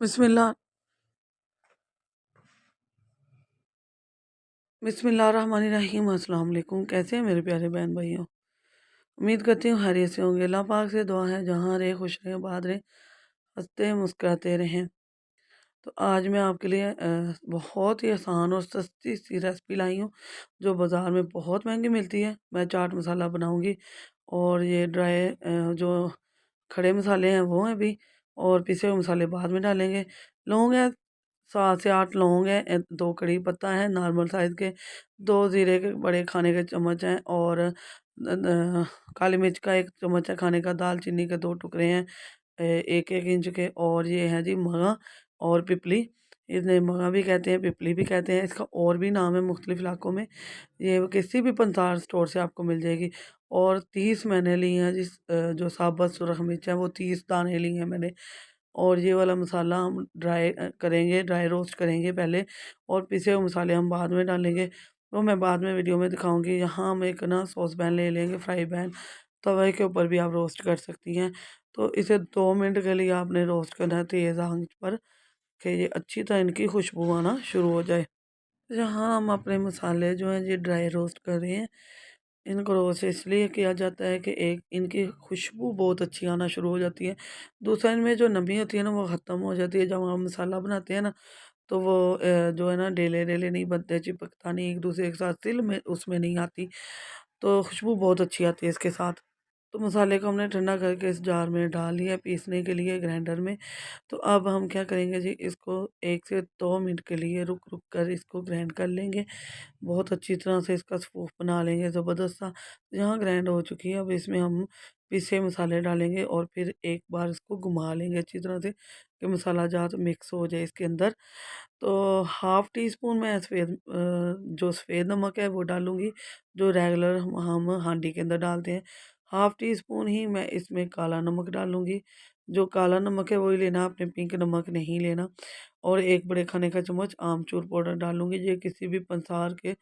बिस्मिल्लाह बिस्मिल्लाहिर्रहमानिर्रहीम। अस्सलाम वालेकुम। कैसे हैं मेरे प्यारे बहन भाइयों? उम्मीद करती हूँ खैरियत से होंगे। अल्लाह पाक से दुआ है जहाँ रहे खुश रहें, आबाद रहें, हँसते मुस्कुराते रहें। तो आज मैं आपके लिए बहुत ही आसान और सस्ती सी रेसिपी लाई हूँ जो बाज़ार में बहुत महंगी मिलती है। मैं चाट मसाला बनाऊँगी और ये ड्राई जो खड़े मसाले हैं वो हैं भी, और पिसे हुए मसाले बाद में डालेंगे। लौंग है 7 से 8 लौंग हैं, 2 कड़ी पत्ता है नॉर्मल साइज़ के, 2 ज़ीरे के बड़े खाने के चम्मच हैं, और काली मिर्च का 1 चम्मच है खाने का, दालचीनी के 2 टुकड़े हैं 1-1 इंच के, और ये है जी मगा और पिपली। इन्हें मगा भी कहते हैं, पिपली भी कहते हैं, इसका और भी नाम है मुख्तलिफ़ इलाकों में। ये किसी भी पंसार स्टोर से आपको मिल जाएगी। और 30 मैंने ली हैं जो साबुत सुरख मिर्च है वो 30 दाने ली हैं मैंने। और ये वाला मसाला हम करेंगे, ड्राई रोस्ट करेंगे पहले, और पिसे हुए मसाले हम बाद में डालेंगे। वो मैं बाद में वीडियो में दिखाऊँगी। यहाँ हम एक ना सॉस पैन ले लेंगे, फ्राई पैन, तवे के ऊपर भी आप रोस्ट कर सकती हैं। तो इसे 2 मिनट के लिए आपने रोस्ट करना है तेज़ आँच पर, कि ये अच्छी तरह इनकी खुशबू आना शुरू हो जाए। यहाँ हम अपने मसाले जो हैं ये ड्राई रोस्ट कर रहे हैं। इनको रोस्ट इसलिए किया जाता है कि एक इनकी खुशबू बहुत अच्छी आना शुरू हो जाती है। दूसरा इनमें जो नमी होती है ना वो ख़त्म हो जाती है। जब हम मसाला बनाते हैं ना तो वो जो है ना डेले-डेले नहीं बनते, चिपकता नहीं एक-दूसरे के साथ, सिल में उसमें नहीं आती। तो खुशबू बहुत अच्छी आती है इसके साथ। तो मसाले को हमने ठंडा करके इस जार में डाल लिया पीसने के लिए ग्राइंडर में। तो अब हम क्या करेंगे जी, इसको 1 से 2 मिनट के लिए रुक-रुक कर इसको ग्राइंड कर लेंगे। बहुत अच्छी तरह से इसका स्पूफ बना लेंगे ज़बरदस्त सा। यहाँ ग्राइंड हो चुकी है, अब इसमें हम पिसे मसाले डालेंगे और फिर एक बार इसको घुमा लेंगे अच्छी तरह से कि मसाला जात मिक्स हो जाए इसके अंदर। तो हाफ़ टी स्पून मैं जो सफ़ेद नमक है वो डालूँगी, जो रेगुलर हम हांडी के अंदर डालते हैं। हाफ़ टी स्पून ही मैं इसमें काला नमक डालूँगी। जो काला नमक है वही लेना, आपने पिंक नमक नहीं लेना। और 1 बड़े खाने का चम्मच आमचूर पाउडर डालूँगी। ये किसी भी पंसार के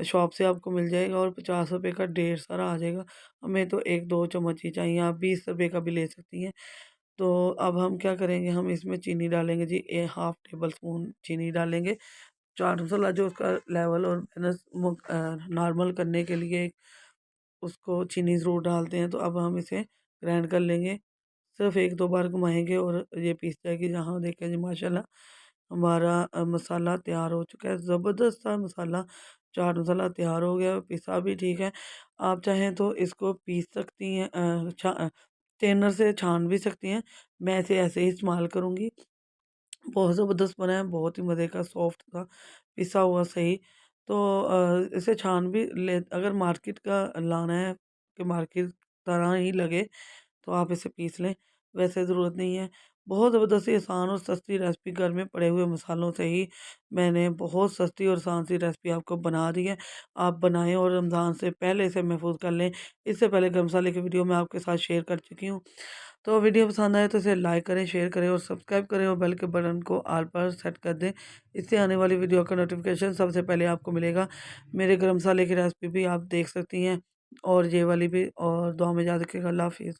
शॉप से आपको मिल जाएगा और ₹50 का ढेर सारा आ जाएगा। हमें तो 1-2 चम्मच ही चाहिए, आप ₹20 का भी ले सकती हैं। तो अब हम क्या करेंगे, हम इसमें चीनी डालेंगे जी, हाफ़ टेबल स्पून चीनी डालेंगे। चाट मसाला जो उसका लेवल और बैलेंस नॉर्मल करने के लिए उसको चीनी ज़रूर डालते हैं। तो अब हम इसे ग्राइंड कर लेंगे। सिर्फ़ 1-2 बार घुमाएँगे और ये पीस जाएगी। जहाँ देखें जी माशाल्लाह हमारा मसाला तैयार हो चुका है। ज़बरदस्त सा मसाला, चाट मसाला तैयार हो गया, पिसा भी ठीक है। आप चाहें तो इसको पीस सकती हैं, स्ट्रेनर से छान भी सकती हैं। मैं इसे ऐसे ही इस्तेमाल करूँगी। बहुत ज़बरदस्त बना है, बहुत ही मज़े का सॉफ्ट था, पिसा हुआ सही। तो इसे छान भी ले, अगर मार्केट का लाना है कि मार्केट तरह ही लगे तो आप इसे पीस लें, वैसे ज़रूरत नहीं है। बहुत ज़बरदस्त ही आसान और सस्ती रेसिपी, घर में पड़े हुए मसालों से ही मैंने बहुत सस्ती और आसान सी रेसिपी आपको बना दी है। आप बनाएँ और रमज़ान से पहले इसे महफ़ूज़ कर लें। इससे पहले गरम मसाले की वीडियो मैं आपके साथ शेयर कर चुकी हूँ। तो वीडियो पसंद आए तो इसे लाइक करें, शेयर करें और सब्सक्राइब करें, और बेल के बटन को ऑल पर सेट कर दें। इससे आने वाली वीडियो का नोटिफ़िकेशन सबसे पहले आपको मिलेगा। मेरे गरम मसाले की रेसिपी भी आप देख सकती हैं, और ये वाली भी, और दुआ में याद रखिएगा। अल्लाह हाफ़िज़।